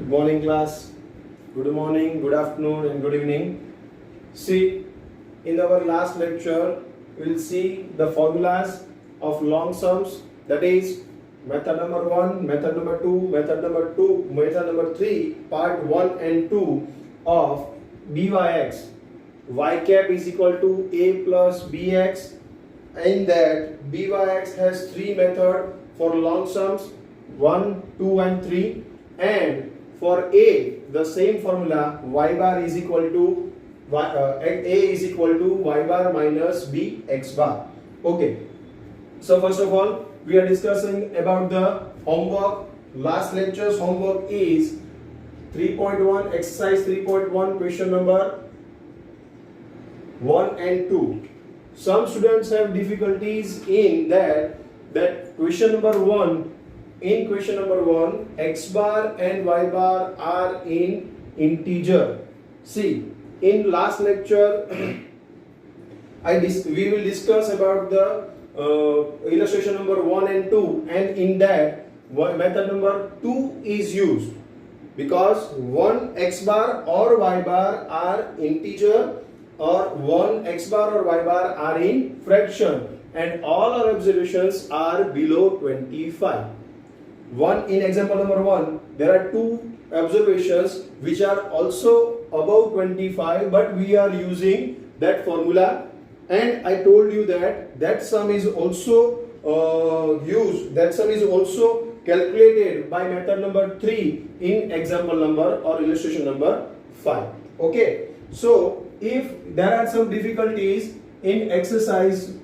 Good morning, class. Good morning, good afternoon, and good evening. See, in our last lecture, we'll see the formulas of long sums. That is method number 1, method number 2, method number 3, part 1 and 2 of byx. Y cap is equal to a plus bx. In that, byx has three methods for long sums 1, 2, and 3, and for a, the same formula y bar is equal to a is equal to y bar minus b x bar. Okay. So first of all, we are discussing about the homework. Last lecture's homework is 3.1, exercise 3.1, question number 1 and 2. Some students have difficulties in that question number 1. In question number 1, x bar and y bar are in integer. See, in last lecture, we will discuss about the illustration number 1 and 2, and in that method number 2 is used because 1 x bar or y bar are integer, or 1 x bar or y bar are in fraction, and all our observations are below 25. In example number 1, there are two observations which are also above 25, but we are using that formula, and I told you that sum is also calculated by method number 3 in example number or illustration number 5. Okay, so if there are some difficulties in exercise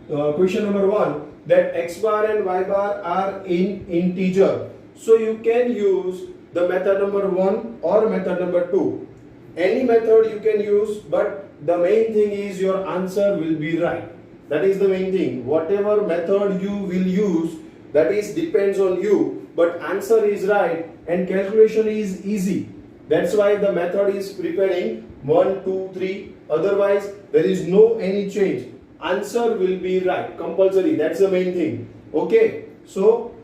question number 1, that x bar and y bar are in integer, so you can use the method number 1 or method number 2. Any method you can use, but the main thing is your answer will be right. That is the main thing. Whatever method you will use, that is depends on you, but answer is right and calculation is easy. That's why the method is preparing 1, 2, 3. Otherwise, there is no any change. Answer will be right, compulsory. That's the main thing. Okay, so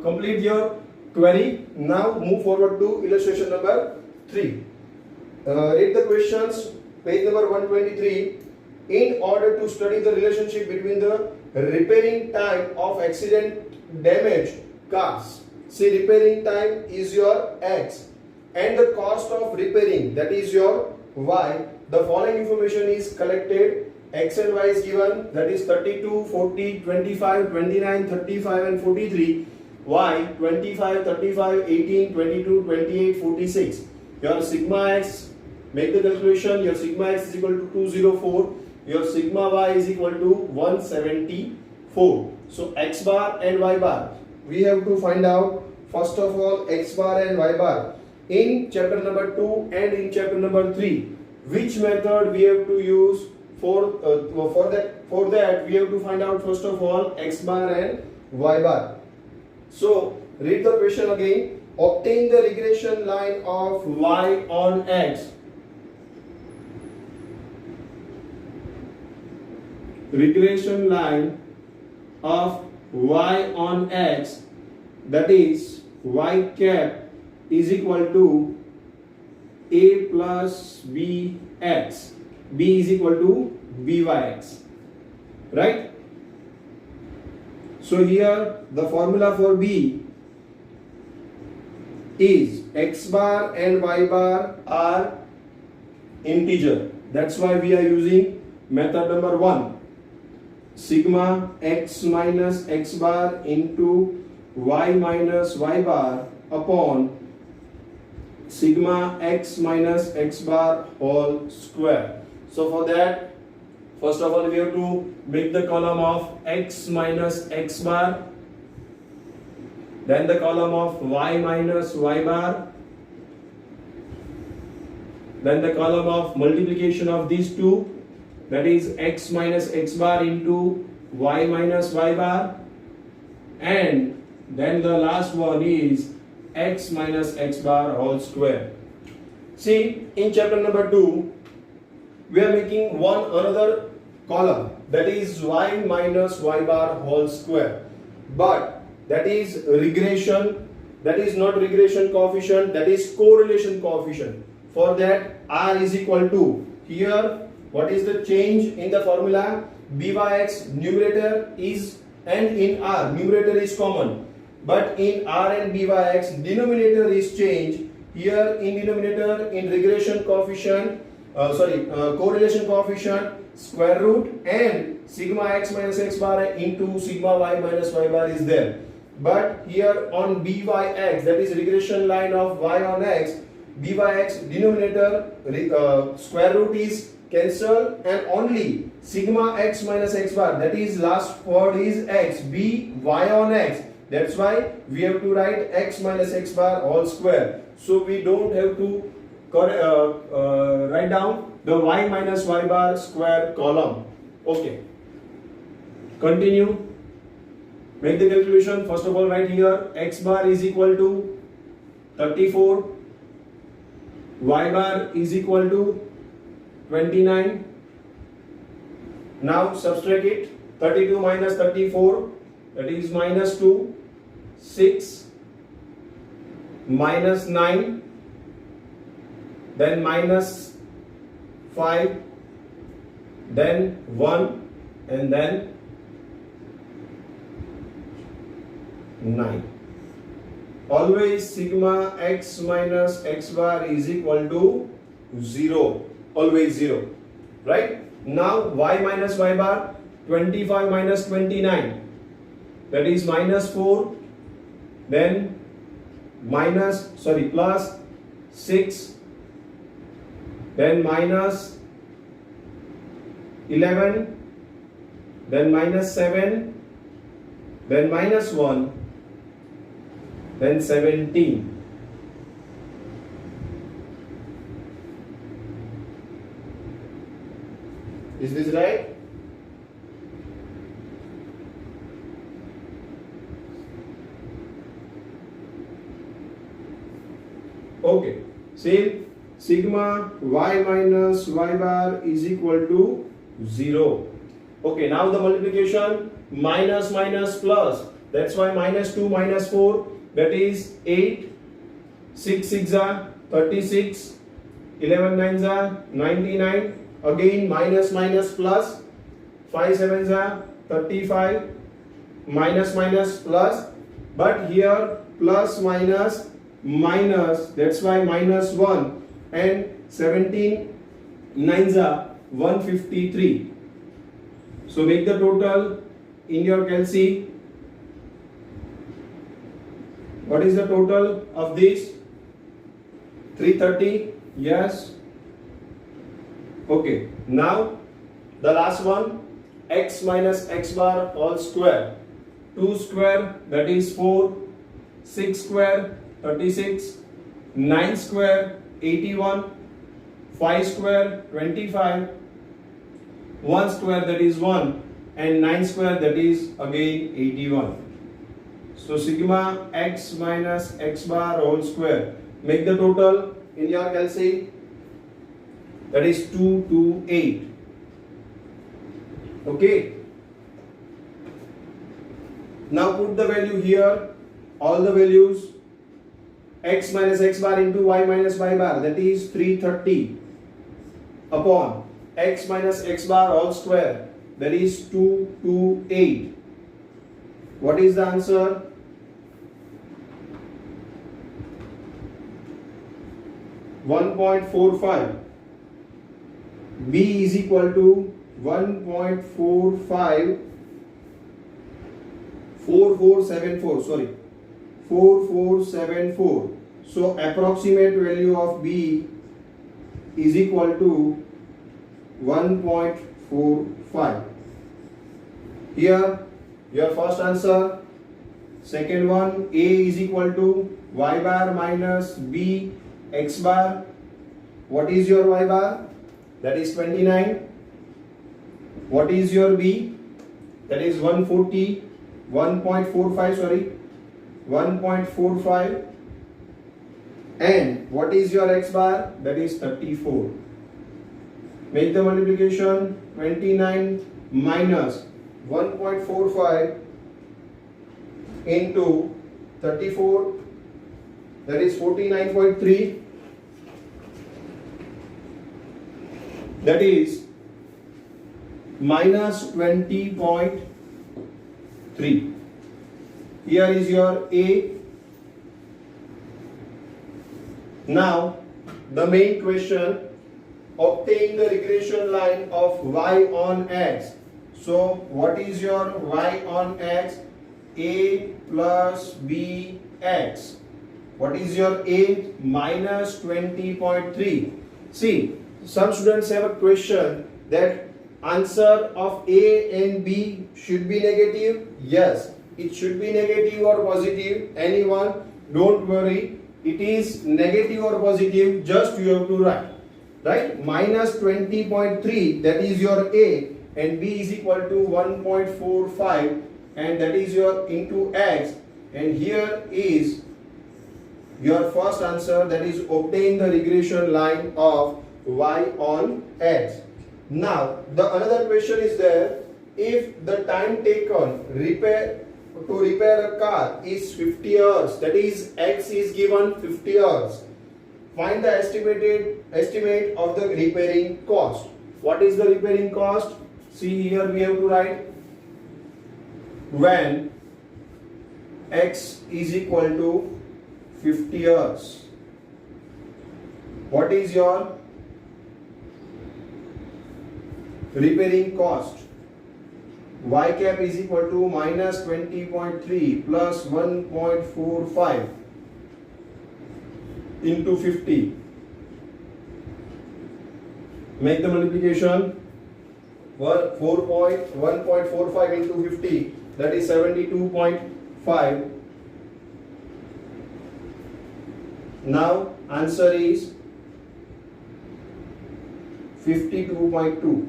complete your query. Now move forward to illustration number 3. Read the questions, page number 123. In order to study the relationship between the repairing time of accident damaged cars, see, repairing time is your x and the cost of repairing, that is your y. The following information is collected. X and y is given, that is 32, 40, 25, 29, 35 and 43. Y 25, 35, 18, 22, 28, 46. Your sigma x, make the calculation. Your sigma x is equal to 204. Your sigma y is equal to 174. So x bar and y bar, we have to find out first of all x bar and y bar in chapter number 2 and in chapter number 3. Which method we have to use? For that we have to find out first of all x bar and y bar. So read the question again. Obtain the regression line of y on x. Regression line of y on x, that is y cap is equal to a plus bx. B is equal to byx, right? So here the formula for B is x bar and y bar are integer. That's why we are using method number 1. Sigma x minus x bar into y minus y bar upon sigma x minus x bar whole square. So for that, first of all we have to make the column of x minus x bar, then the column of y minus y bar, then the column of multiplication of these two, that is x minus x bar into y minus y bar, and then the last one is x minus x bar whole square. See, in chapter number 2, we are making another column, that is y minus y bar whole square, but that is regression that is not regression coefficient, that is correlation coefficient. For that, R is equal to, here what is the change in the formula? Byx numerator is, and in R numerator is common, but in R and Byx denominator is changed. Here in denominator, in regression coefficient, correlation coefficient, square root and sigma x minus x bar into sigma y minus y bar is there. But here on Byx, that is regression line of y on x, Byx denominator square root is cancelled and only sigma x minus x bar, that is last word is x, b y on x. That's why we have to write x minus x bar all square. So we don't have to write down the y minus y bar square column. Okay. Continue. Make the calculation. First of all, write here x bar is equal to 34. Y bar is equal to 29. Now subtract it. 32 minus 34, that is minus 2. 6 minus 9, then minus 5, then 1, and then 9. Always sigma x minus x bar is equal to 0. Always 0. Right? Now y minus y bar, 25 minus 29, that is minus 4, then plus 6, then minus 11, then minus 7, then minus 1, then 17. Is this right? Okay, same, sigma y minus y bar is equal to 0. Okay, now the multiplication, minus minus plus, that's why minus 2 minus 4, that is 8, 6 6 are 36, 11 9 are 99, again minus minus plus, 5 7 are 35, minus minus plus, but here plus minus minus, that's why minus 1, and 17 9s are 153. So make the total in your calci. What is the total of this? 330. Yes. Okay, now the last one, x minus x bar all square. 2 square, that is 4, 6 square 36, 9 square 81, 5 square 25, 1 square that is 1, and 9 square that is again 81. So sigma x minus x bar whole square. Make the total in your calci, that is 228. Okay. Now put the value here, all the values. X minus x bar into y minus y bar, that is 330 upon x minus x bar all square, that is 228. What is the answer? (1.45). B is equal to 1.45 4474, sorry, 4474. So approximate value of B is equal to 1.45. Here your first answer. Second one, A is equal to y bar minus B x bar. What is your y bar? That is 29. What is your B? That is 140, 1.45, sorry, 1.45. And what is your x bar? That is 34. Make the multiplication. 29 minus 1.45 into 34, that is 49.3, that is minus 20.3. Here is your A. Now the main question, obtain the regression line of y on x. So what is your y on x? A plus b x. What is your A? Minus 20.3. See, some students have a question that answer of A and B should be negative. Yes, it should be negative or positive. Anyone, don't worry. It is negative or positive, just you have to write. Right? Minus 20.3, that is your A, and B is equal to 1.45, and that is your into x, and here is your first answer, that is obtain the regression line of y on x. Now the another question is there, if the time taken to repair a car is 50 hours, that is x is given 50 hours, find the estimate of the repairing cost. What is the repairing cost? See, here we have to write when x is equal to 50 hours. What is your repairing cost? Y cap is equal to minus 20.3 plus 1.45 into 50. Make the multiplication. 1.45 into 50, that is 72.5. Now answer is 52.2.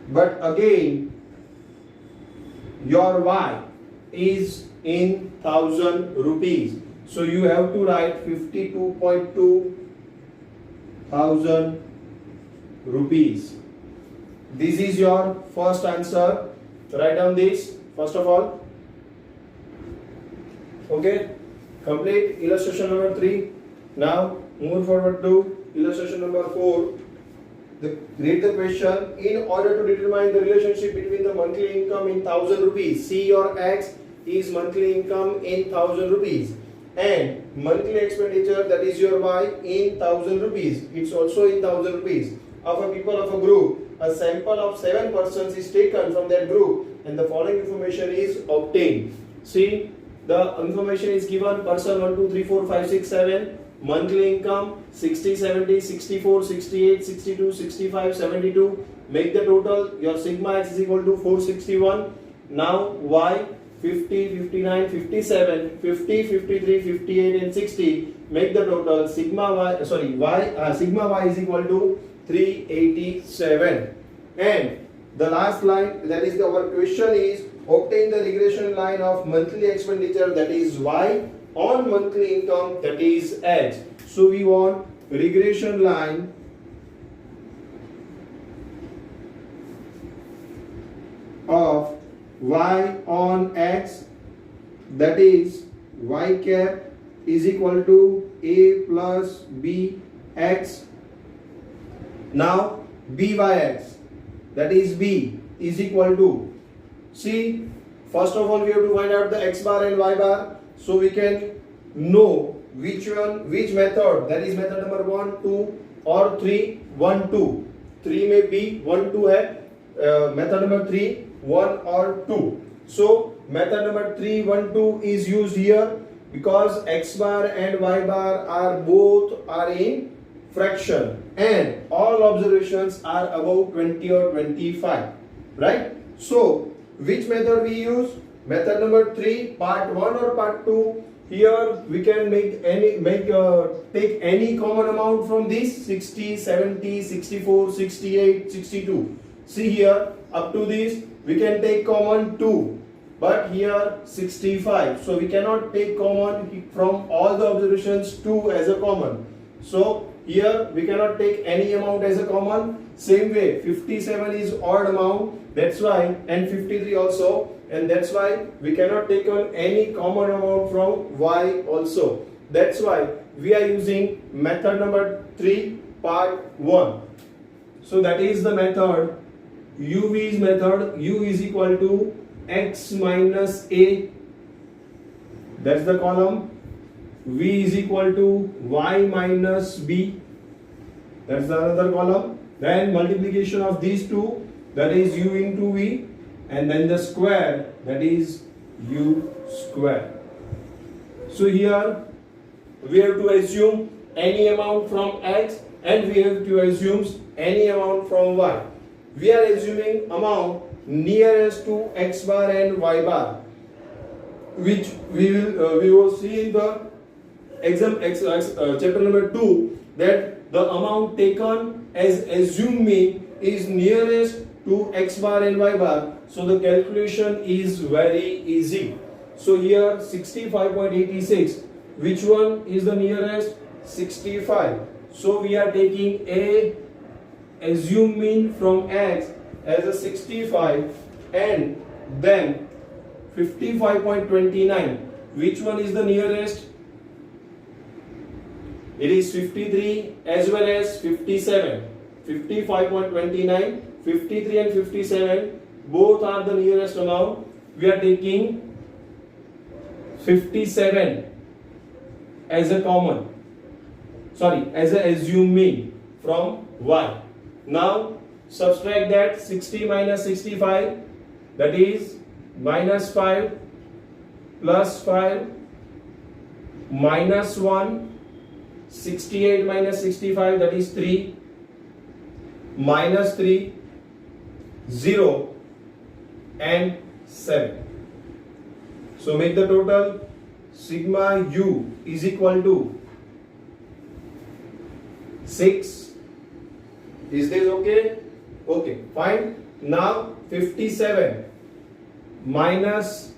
But again, your y is in 1000 rupees. So you have to write 52.2 thousand rupees. This is your first answer. Write down this first of all. Okay, complete illustration number 3. Now move forward to illustration number 4. Read the question. In order to determine the relationship between the monthly income in 1000 rupees, see your x is monthly income in 1000 rupees and monthly expenditure, that is your y, in 1000 rupees. It's also in 1000 rupees. Of a people of a group, a sample of 7 persons is taken from that group and the following information is obtained. See, the information is given: person 1, 2, 3, 4, 5, 6, 7, monthly income 60, 70, 64, 68, 62, 65, 72. Make the total. Your sigma x is equal to 461. Now y 50, 59, 57, 50, 53, 58 and 60. Make the total. Sigma y is equal to 387. And the last line, that is our question is, obtain the regression line of monthly expenditure, that is y, on monthly income, that is x. So we want regression line of y on x, that is y cap is equal to a plus b x. Now byx, that is b, is equal to, see, first of all we have to find out the x bar and y bar, so we can know which method, that is method number 1, 2 or 3, 1, 2. 3 may be 1, 2 hai, method number 3, 1 or 2. So method number 3, 1, 2 is used here because x bar and y bar are both in fraction and all observations are above 20 or 25, right? So which method we use? Method number 3, part 1 or part 2. Here we can take any common amount from this: 60, 70, 64, 68, 62. See here, up to this we can take common 2, but here 65. So we cannot take common from all the observations 2 as a common. So here we cannot take any amount as a common. Same way, 57 is odd amount, that's why, and 53 also, and that's why we cannot take on any common amount from y also. That's why we are using method number 3 part 1. So that is the method UV's method. U is equal to x minus a, that's the column. V is equal to y minus b, that's the another column. Then multiplication of these two, that is u into v, and then the square, that is u square. So here we have to assume any amount from x and we have to assume any amount from y. We are assuming amount nearest to x bar and y bar, which we will see in the chapter number 2, that the amount taken as assumed mean is nearest to x bar and y bar. So the calculation is very easy. So here 65.86, which one is the nearest? 65. So we are taking a assumed mean from x as a 65, and then 55.29, which one is the nearest? It is 53 as well as 57. 55.29, 53 and 57 both are the nearest amount. We are taking 57 as a common, as a assumed mean from y. Now subtract that 60 minus 65, that is minus 5 plus 5 minus 1, 68 minus 65, that is 3, minus 3, 0 and 7. So make the total. Sigma u is equal to 6. Is this okay? Okay, fine. Now 57 minus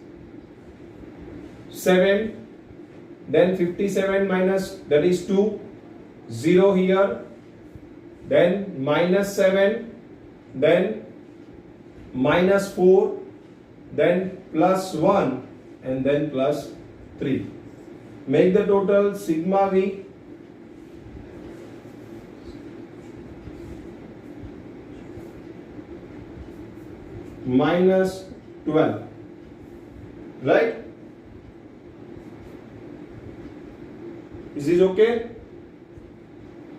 7, then 57 minus, that is 2, 0 here, then minus 7, then minus 4, then plus 1, and then plus 3. Make the total. Sigma v minus 12, right? Is this okay?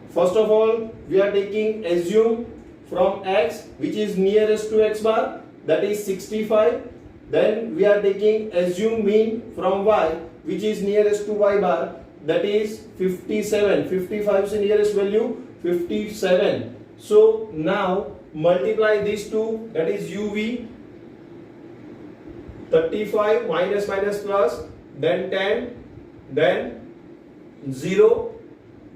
First of all, we are taking assume from x, which is nearest to x bar, that is 65. Then we are taking assume mean from y, which is nearest to y bar, that is 57. 55 is the nearest value, 57. So now multiply these two, that is uv, 35 minus minus plus, then 10, then 0,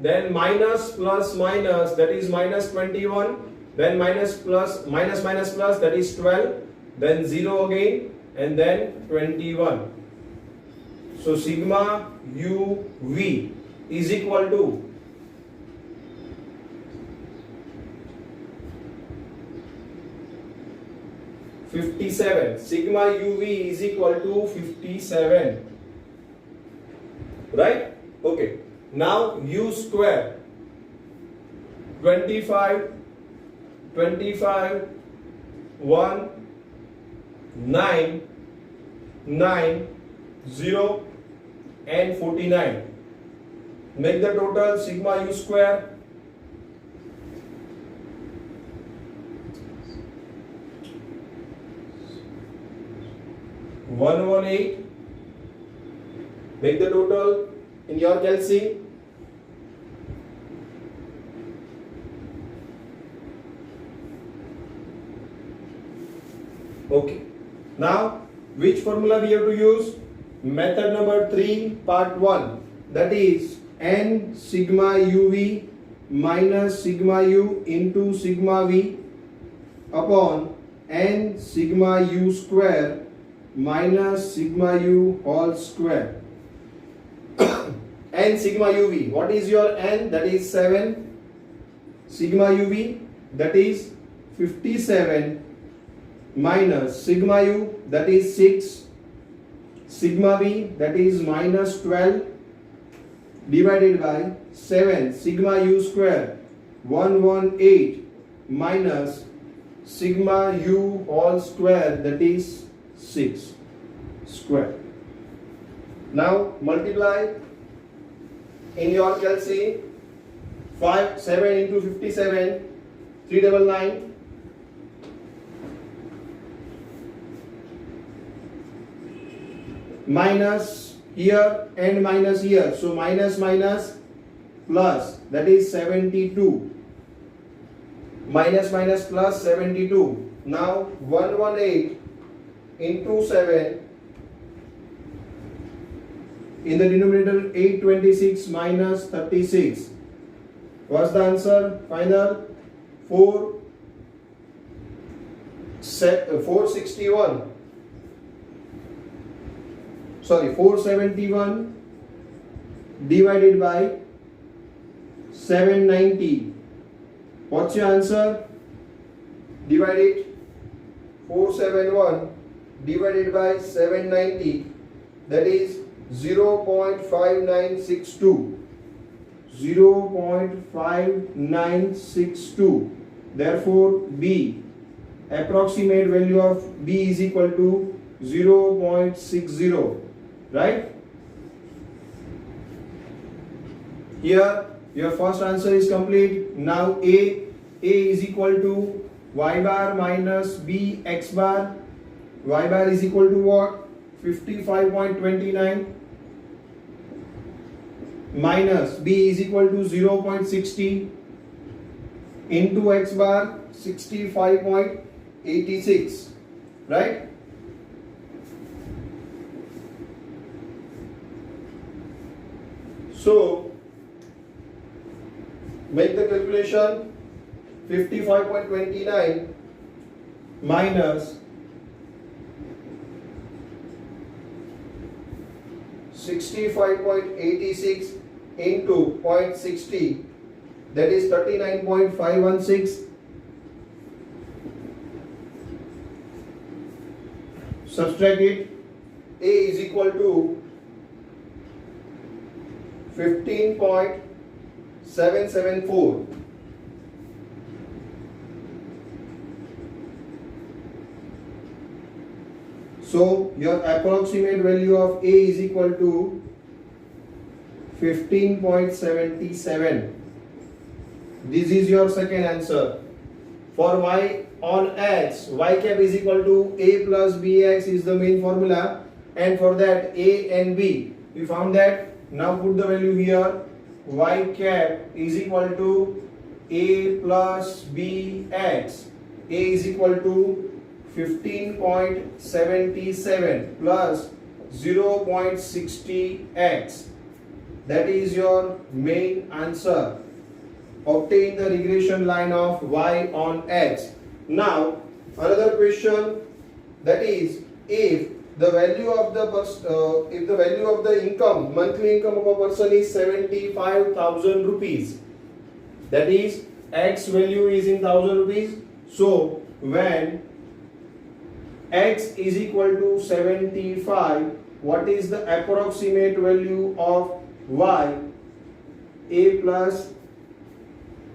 then minus plus minus, that is minus 21, then minus plus minus minus plus, that is 12, then 0 again, and then 21. So sigma uv is equal to 57. Sigma uv is equal to 57. Right? Okay. Now u square, 25, 1, 9, 0 and 49. Make the total. Sigma u square 118. Make the total in your calci. Okay. Now, which formula we have to use? Method number 3, part 1. That is n sigma uv minus sigma u into sigma v upon n sigma u square minus sigma u whole square. N sigma uv. What is your n? That is 7. Sigma uv, that is 57 minus sigma u, that is 6, sigma b, that is minus 12, divided by 7 sigma u square 118 minus sigma u whole square, that is 6 square. Now multiply in your calci. 7 into 57, 399. Minus here and minus here, so minus minus plus, that is 72. Minus minus plus 72. Now 118 into 7, in the denominator 826 minus 36. What's the answer? Final 461. Sorry, 471 divided by 790. What's your answer? Divide it. 471 divided by 790, that is 0.5962. 0.5962. Therefore B, approximate value of B is equal to 0.60, right? Here your first answer is complete. Now A is equal to y bar minus B x bar. Y bar is equal to what? 55.29 minus B is equal to 0.60 into x bar 65.86, right? So make the calculation. 55.29 minus 65.86 into 0.60, that is 39.516. Subtract it. A is equal to 15.774. So your approximate value of A is equal to 15.77. This is your second answer. For y on x, y cap is equal to A plus bx is the main formula, and for that A and B we found that. Now put the value here. Y cap is equal to A plus bx. A is equal to 15.77 plus 0.60x. That is your main answer. Obtain the regression line of y on x. Now another question, that is, if the value of the income, monthly income of a person is 75,000 rupees, that is x value is in 1,000 rupees. So when x is equal to 75, what is the approximate value of y, A plus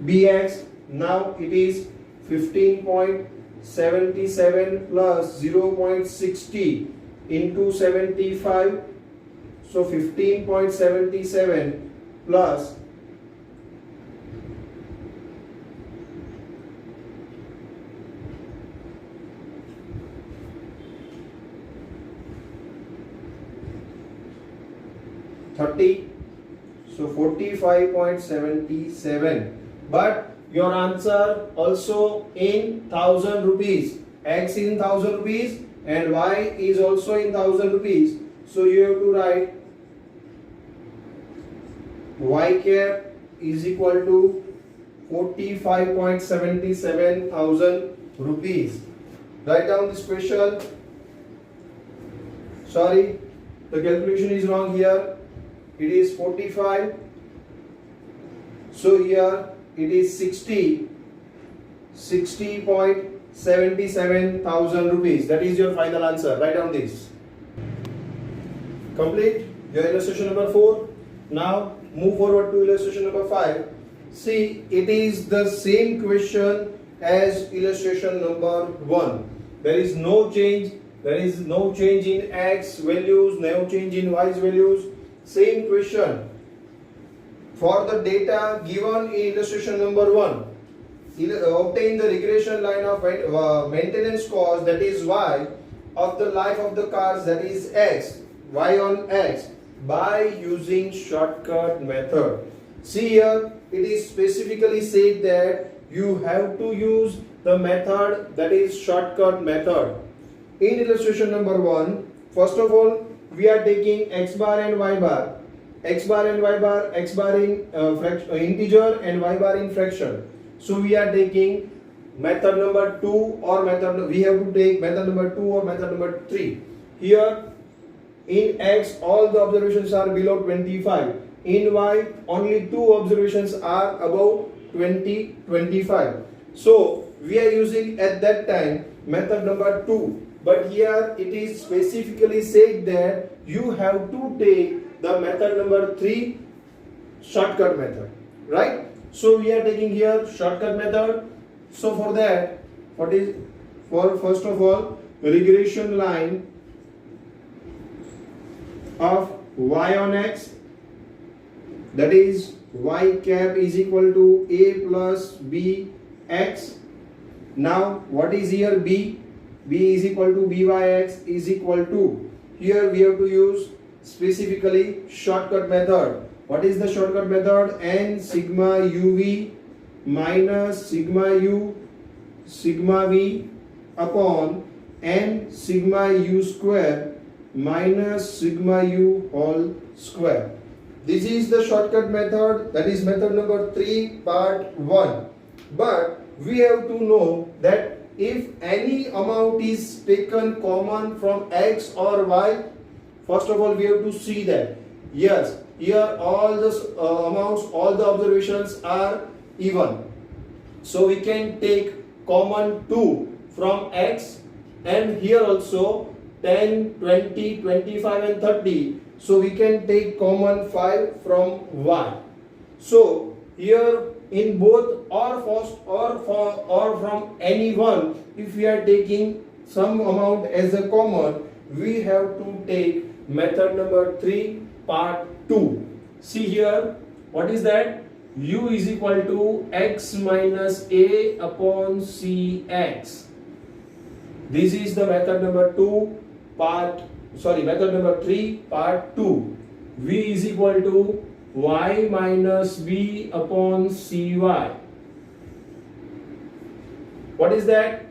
bx? Now it is 15.77 plus 0.60 into 75. So 15.77 plus 30, so 45.77. But your answer also in 1,000 rupees. X in 1,000 rupees and y is also in 1,000 rupees. So you have to write y cap is equal to 45.77 thousand rupees. Write down this question. Sorry, the calculation is wrong here. It is 45. So here it is 60.77 77,000 rupees. That is your final answer. Write down this. Complete your illustration number 4. Now move forward to illustration number 5. See, it is the same question as illustration number 1. There is no change. There is no change in x values, no change in y values. Same question. For the data given in illustration number 1, obtain the regression line of maintenance cost, that is y, of the life of the cars, that is x, y on x, by using shortcut method. See here, it is specifically said that you have to use the method, that is shortcut method. In illustration number 1, first of all, we are taking x bar and y bar, x bar and y bar, x bar in integer and y bar in fraction. So we are taking method number 2 or we have to take method number 2 or method number 3. Here in x all the observations are below 25. In y only 2 observations are above 25. So we are using at that time method number 2. But here it is specifically said that you have to take the method number 3, shortcut method, right? So we are taking here shortcut method. So for that, first of all, regression line of y on x, that is y cap is equal to a plus b x. Now what is here b? B is equal to byx is equal to, here we have to use specifically shortcut method. What is the shortcut method? N sigma uv minus sigma u sigma v upon n sigma u square minus sigma u whole square. This is the shortcut method, that is method number 3 part 1. But we have to know that if any amount is taken common from x or y, first of all we have to see that yes, here all the amounts, all the observations are even. So we can take common 2 from x, and here also 10, 20, 25 and 30. So we can take common 5 from y. So here in both or first or from any one, if we are taking some amount as a common, we have to take method number 3 part 2. See here, what is that? U is equal to x minus a upon cx. This is the method number 3 part 2. V is equal to y minus b upon cy. What is that?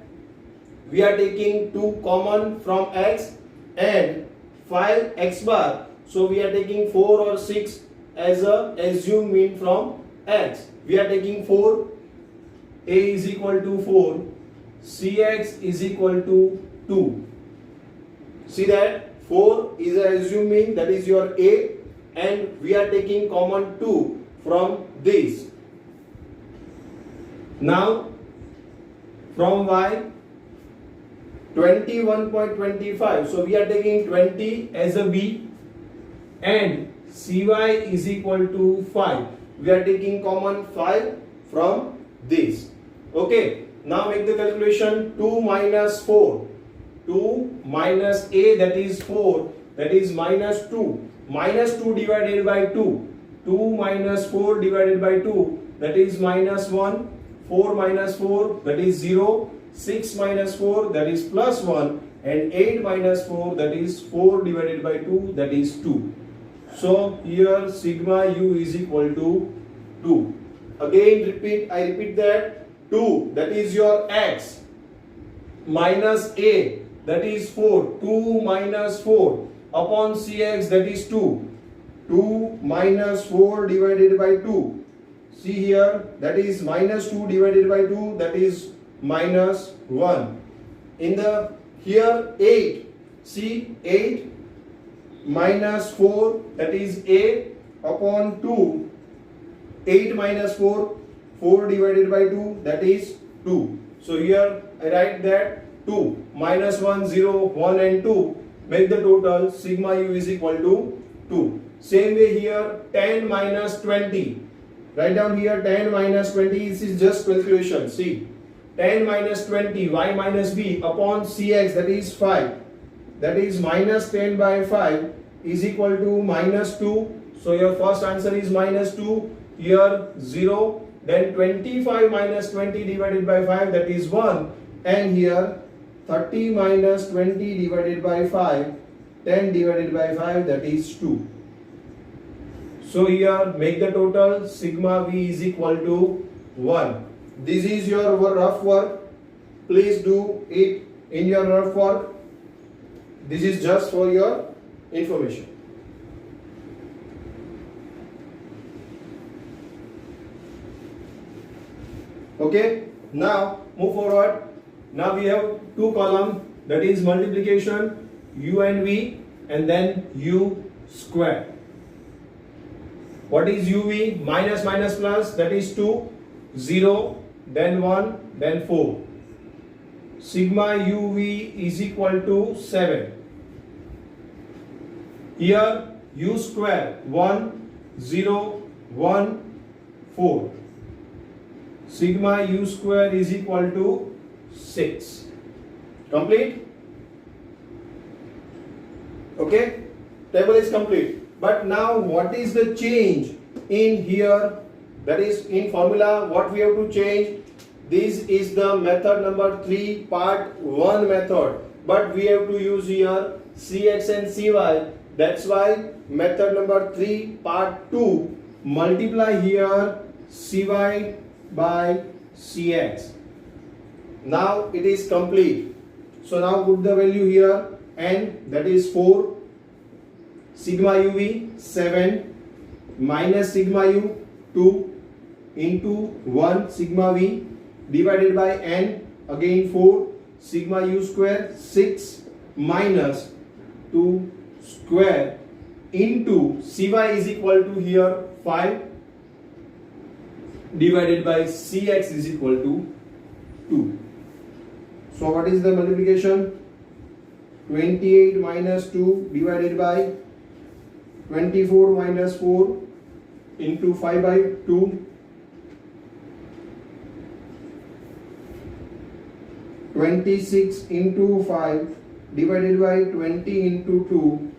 We are taking 2 common from x and 5 x bar. So we are taking 4 or 6 as a assumed mean from x. We are taking 4. A is equal to 4. Cx is equal to 2. See that 4 is a assumed mean, that is your A, and we are taking common 2 from this. Now from y 21.25, so we are taking 20 as a b, and cy is equal to 5. We are taking common 5 from this. Okay, now make the calculation. 2 minus 4, 2 minus a, that is 4, that is minus 2. Minus 2 divided by 2. 2 minus 4 divided by 2, that is minus 1. 4 minus 4, that is 0. 6 minus 4, that is plus 1. And 8 minus 4, that is 4 divided by 2, that is 2. So here sigma u is equal to 2. Again I repeat that 2, that is your x, minus a, that is 4. 2 minus 4 upon cx, that is 2. 2 minus 4 divided by 2. See here, that is minus 2 divided by 2, that is minus 1. In the here 8, see 8 minus 4, that is a upon 2. 8 minus 4, 4 divided by 2, that is 2. So here I write that 2 minus 1 0 1 and 2 make the total sigma u is equal to 2. Same way here 10 minus 20. Write down here 10 minus 20. This is just calculation. See, 10 minus 20 y minus b upon cx, that is 5. That is minus 10 by 5 is equal to minus 2. So your first answer is minus 2. Here 0. Then 25 minus 20 divided by 5, that is 1. And here 30 minus 20 divided by 5, 10 divided by 5, that is 2. So here make the total sigma v is equal to 1. This is your rough work. Please do it in your rough work. This is just for your information. Okay, now move forward. Now we have two columns, that is multiplication u and v, and then u square. What is uv? Minus minus plus, that is 2, 0, then 1, then 4. Sigma uv is equal to 7. Here u square 1, 0, 1, 4. Sigma u square is equal to 6. Complete? Okay? Table is complete. But now what is the change in here? That is in formula what we have to change. This is the method number 3 part 1 method. But we have to use here cx and cy. That's why method number 3 part 2 multiply here cy by cx. Now it is complete. So now put the value here and that is 4. Sigma uv 7 minus sigma u 2 into 1 sigma v divided by n, again 4 sigma u square 6 minus 2 square into cy is equal to here 5 divided by cx is equal to 2. So what is the multiplication? 28 minus 2 divided by 24 minus 4 into 5 by 2. 26 into 5 divided by 20 into 2.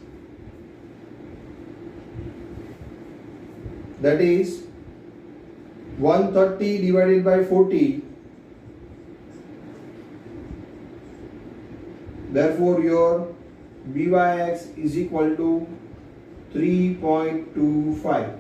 That is 130 divided by 40. Therefore your byx is equal to 3.25.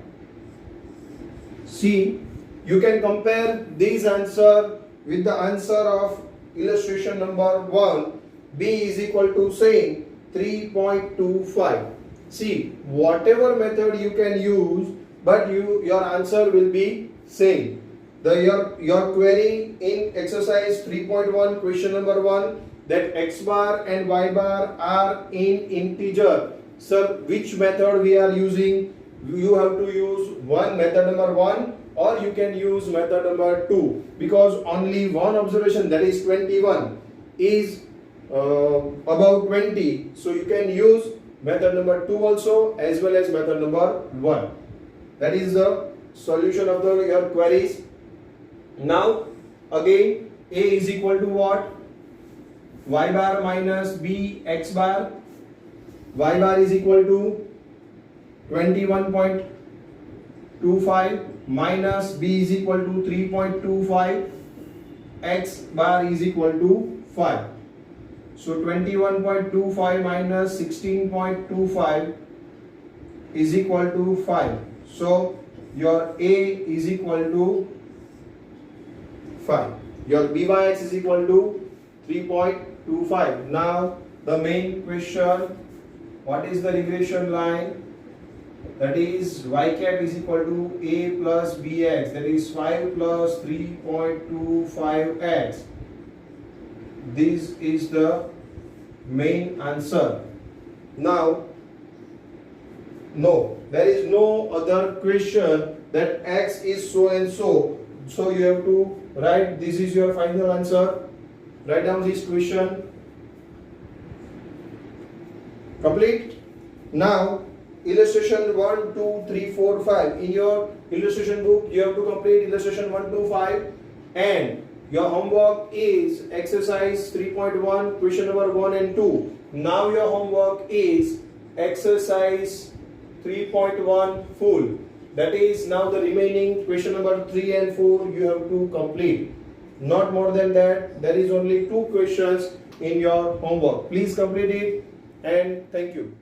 See, you can compare this answer with the answer of illustration number 1. B is equal to same 3.25. See, whatever method you can use, but your answer will be same. Your query in exercise 3.1 question number 1, that x bar and y bar are in integer. Sir, which method we are using? You have to use method number 1 or you can use method number 2, because only one observation, that is 21, is about 20. So you can use method number 2 also as well as method number 1. That is the solution of your queries. Now again a is equal to what? Y bar minus b x bar. Y bar is equal to 21.25 minus b is equal to 3.25. X bar is equal to 5. So 21.25 minus 16.25 is equal to 5. So your a is equal to 5. Your byx is equal to 3.25. Now the main question, what is the regression line? That is y cap is equal to a plus bx, that is 5 plus 3.25x. This is the main answer. Now, no, there is no other question that x is so and so. So you have to write this is your final answer. Write down this question. Complete. Now illustration 1, 2, 3, 4, 5. In your illustration book, you have to complete illustration 1 to 5, and your homework is exercise 3.1, question number 1 and 2. Now your homework is exercise 3.1 full. That is, now the remaining question number 3 and 4 you have to complete. Not more than that. There is only 2 questions in your homework. Please complete it, and thank you.